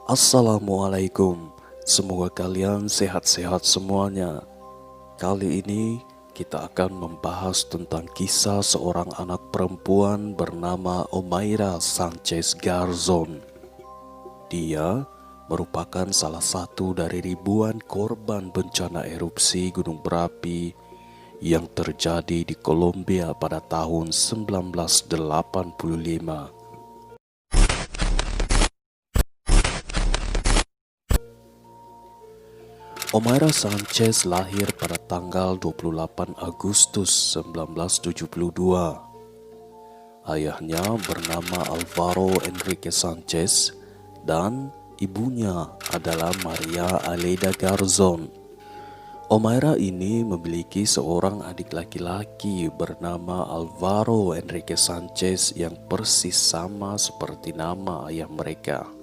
Assalamualaikum, semoga kalian sehat-sehat semuanya. Kali ini kita akan membahas tentang kisah seorang anak perempuan bernama Omaira Sanchez Garzón. Dia merupakan salah satu dari ribuan korban bencana erupsi gunung berapi yang terjadi di Kolombia pada tahun 1985. Omaira Sanchez lahir pada tanggal 28 Agustus 1972. Ayahnya bernama Alvaro Enrique Sanchez dan ibunya adalah Maria Aleida Garzón. Omaira ini memiliki seorang adik laki-laki bernama Alvaro Enrique Sanchez yang persis sama seperti nama ayah mereka.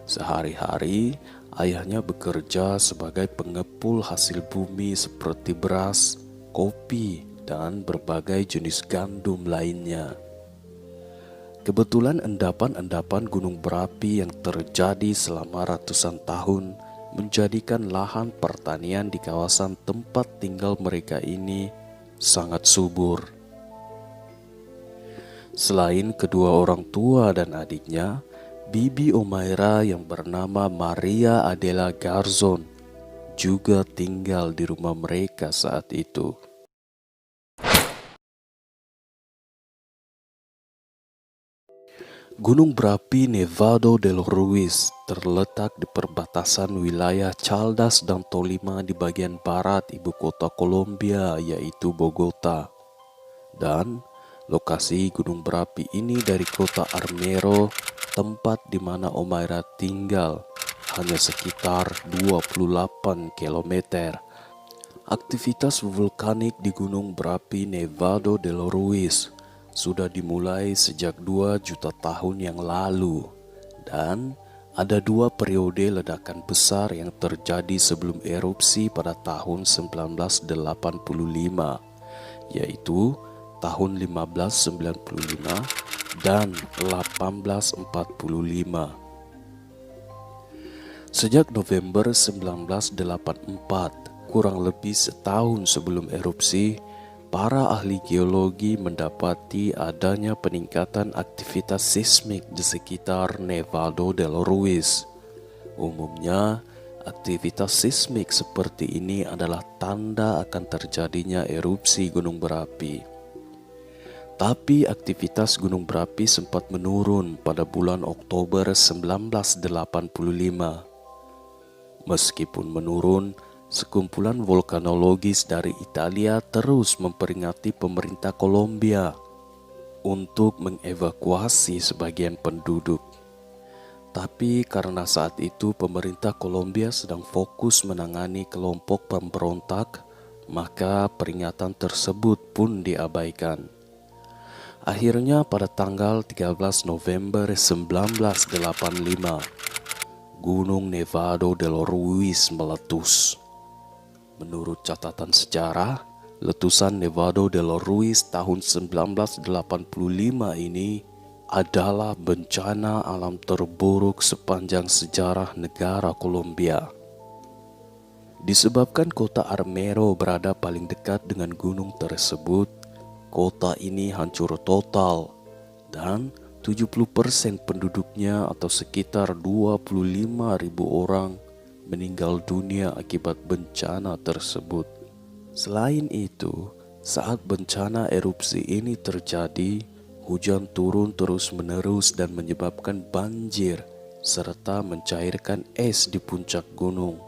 Sehari-hari, ayahnya bekerja sebagai pengepul hasil bumi seperti beras, kopi, dan berbagai jenis gandum lainnya. Kebetulan endapan-endapan gunung berapi yang terjadi selama ratusan tahun menjadikan lahan pertanian di kawasan tempat tinggal mereka ini sangat subur. Selain kedua orang tua dan adiknya, Bibi Omaira yang bernama Maria Adela Garzón juga tinggal di rumah mereka saat itu. Gunung berapi Nevado del Ruiz terletak di perbatasan wilayah Caldas dan Tolima di bagian barat ibu kota Kolombia, yaitu Bogota. Dan lokasi gunung berapi ini dari kota Armero, tempat di mana Omaira tinggal, hanya sekitar 28 km. Aktivitas vulkanik di gunung berapi Nevado del Ruiz sudah dimulai sejak 2 juta tahun yang lalu, dan ada 2 periode ledakan besar yang terjadi sebelum erupsi pada tahun 1985, yaitu tahun 1595 dan 1845. Sejak November 1984, kurang lebih setahun sebelum erupsi, para ahli geologi mendapati adanya peningkatan aktivitas seismik di sekitar Nevado del Ruiz. Umumnya, aktivitas seismik seperti ini adalah tanda akan terjadinya erupsi gunung berapi. Tapi aktivitas gunung berapi sempat menurun pada bulan Oktober 1985. Meskipun menurun, sekumpulan vulkanologis dari Italia terus memperingati pemerintah Kolombia untuk mengevakuasi sebagian penduduk. Tapi karena saat itu pemerintah Kolombia sedang fokus menangani kelompok pemberontak, maka peringatan tersebut pun diabaikan. Akhirnya pada tanggal 13 November 1985, Gunung Nevado del Ruiz meletus. Menurut catatan sejarah, letusan Nevado del Ruiz tahun 1985 ini adalah bencana alam terburuk sepanjang sejarah negara Kolombia. Disebabkan kota Armero berada paling dekat dengan gunung tersebut, kota ini hancur total dan 70% penduduknya atau sekitar 25.000 orang meninggal dunia akibat bencana tersebut. Selain itu, saat bencana erupsi ini terjadi, hujan turun terus-menerus dan menyebabkan banjir serta mencairkan es di puncak gunung.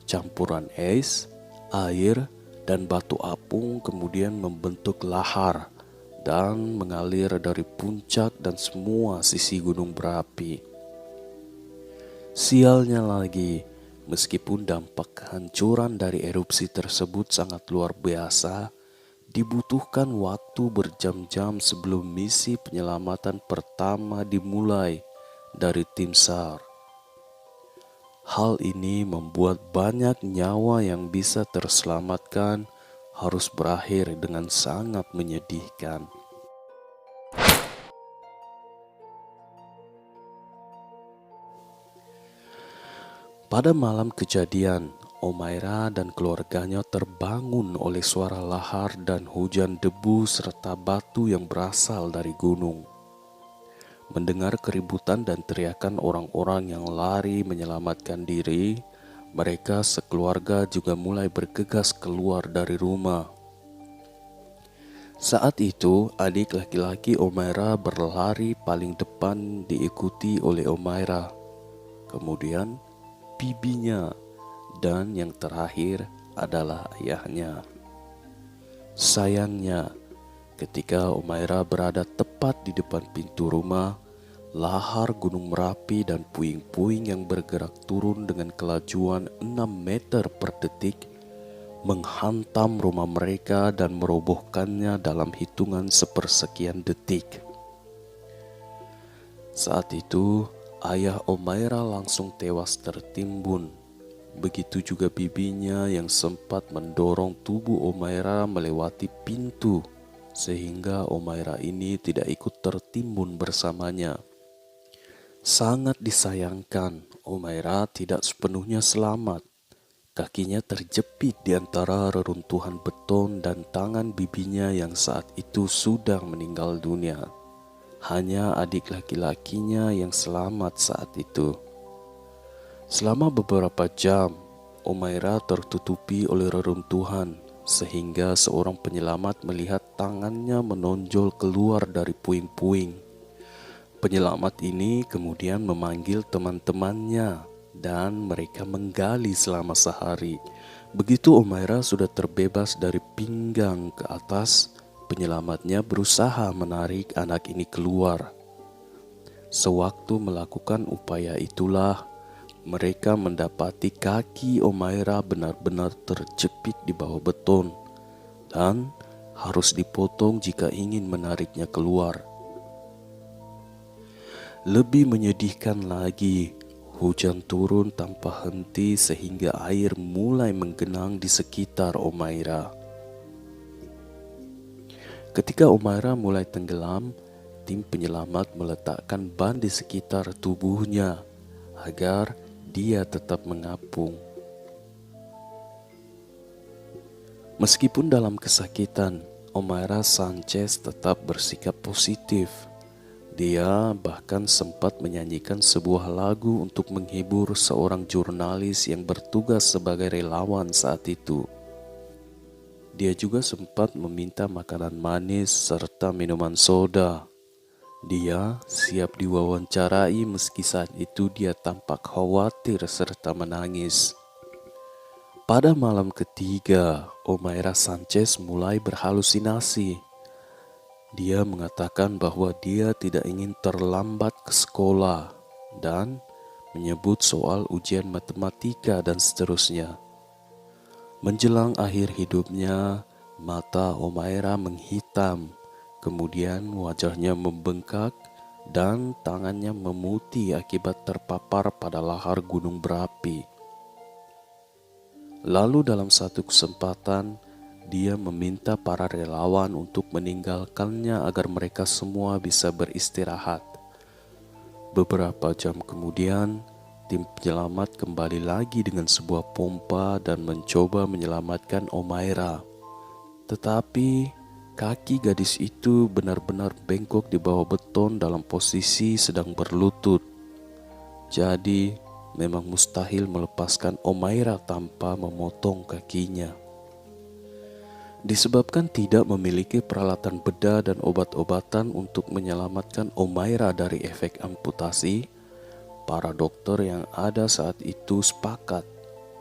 Campuran es, air, dan batu apung kemudian membentuk lahar dan mengalir dari puncak dan semua sisi gunung berapi. Sialnya lagi, meskipun dampak kehancuran dari erupsi tersebut sangat luar biasa, dibutuhkan waktu berjam-jam sebelum misi penyelamatan pertama dimulai dari tim SAR. Hal ini membuat banyak nyawa yang bisa terselamatkan harus berakhir dengan sangat menyedihkan. Pada malam kejadian, Omaira dan keluarganya terbangun oleh suara lahar dan hujan debu serta batu yang berasal dari gunung. Mendengar keributan dan teriakan orang-orang yang lari menyelamatkan diri, mereka sekeluarga juga mulai bergegas keluar dari rumah. Saat itu, adik laki-laki Omaira berlari paling depan diikuti oleh Omaira, kemudian bibinya, dan yang terakhir adalah ayahnya. Sayangnya, ketika Omaira berada tepat di depan pintu rumah, lahar Gunung Merapi dan puing-puing yang bergerak turun dengan kelajuan 6 meter per detik menghantam rumah mereka dan merobohkannya dalam hitungan sepersekian detik. Saat itu, ayah Omaira langsung tewas tertimbun. Begitu juga bibinya yang sempat mendorong tubuh Omaira melewati pintu, sehingga Omaira ini tidak ikut tertimbun bersamanya. Sangat disayangkan, Omaira tidak sepenuhnya selamat. Kakinya terjepit di antara reruntuhan beton dan tangan bibinya yang saat itu sudah meninggal dunia. Hanya adik laki-lakinya yang selamat saat itu. Selama beberapa jam, Omaira tertutupi oleh reruntuhan sehingga seorang penyelamat melihat tangannya menonjol keluar dari puing-puing. Penyelamat ini kemudian memanggil teman-temannya dan mereka menggali selama sehari. Begitu Omaira sudah terbebas dari pinggang ke atas, penyelamatnya berusaha menarik anak ini keluar. Sewaktu melakukan upaya itulah, mereka mendapati kaki Omaira benar-benar terjepit di bawah beton dan harus dipotong jika ingin menariknya keluar. Lebih menyedihkan lagi, hujan turun tanpa henti sehingga air mulai menggenang di sekitar Omaira. Ketika Omaira mulai tenggelam, tim penyelamat meletakkan ban di sekitar tubuhnya agar dia tetap mengapung. Meskipun dalam kesakitan, Omaira Sanchez tetap bersikap positif. Dia bahkan sempat menyanyikan sebuah lagu untuk menghibur seorang jurnalis yang bertugas sebagai relawan saat itu. Dia juga sempat meminta makanan manis serta minuman soda. Dia siap diwawancarai meski saat itu dia tampak khawatir serta menangis. Pada malam ketiga, Omaira Sanchez mulai berhalusinasi. Dia mengatakan bahwa dia tidak ingin terlambat ke sekolah dan menyebut soal ujian matematika dan seterusnya. Menjelang akhir hidupnya, mata Omaira menghitam, kemudian wajahnya membengkak dan tangannya memutih akibat terpapar pada lahar gunung berapi. Lalu dalam satu kesempatan, dia meminta para relawan untuk meninggalkannya agar mereka semua bisa beristirahat. Beberapa jam kemudian, tim penyelamat kembali lagi dengan sebuah pompa dan mencoba menyelamatkan Omaira. Tetapi kaki gadis itu benar-benar bengkok di bawah beton dalam posisi sedang berlutut. Jadi, memang mustahil melepaskan Omaira tanpa memotong kakinya. Disebabkan tidak memiliki peralatan bedah dan obat-obatan untuk menyelamatkan Omaira dari efek amputasi, para dokter yang ada saat itu sepakat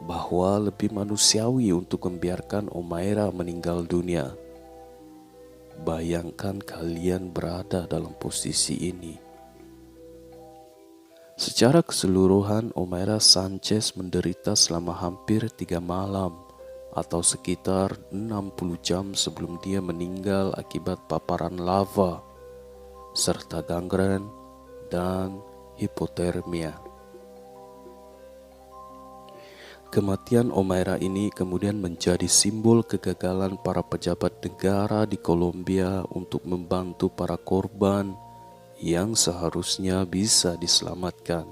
bahwa lebih manusiawi untuk membiarkan Omaira meninggal dunia. Bayangkan kalian berada dalam posisi ini. Secara keseluruhan, Omaira Sanchez menderita selama hampir 3 malam atau sekitar 60 jam sebelum dia meninggal akibat paparan lava, serta gangren dan hipotermia. Kematian Omaira ini kemudian menjadi simbol kegagalan para pejabat negara di Kolombia untuk membantu para korban yang seharusnya bisa diselamatkan.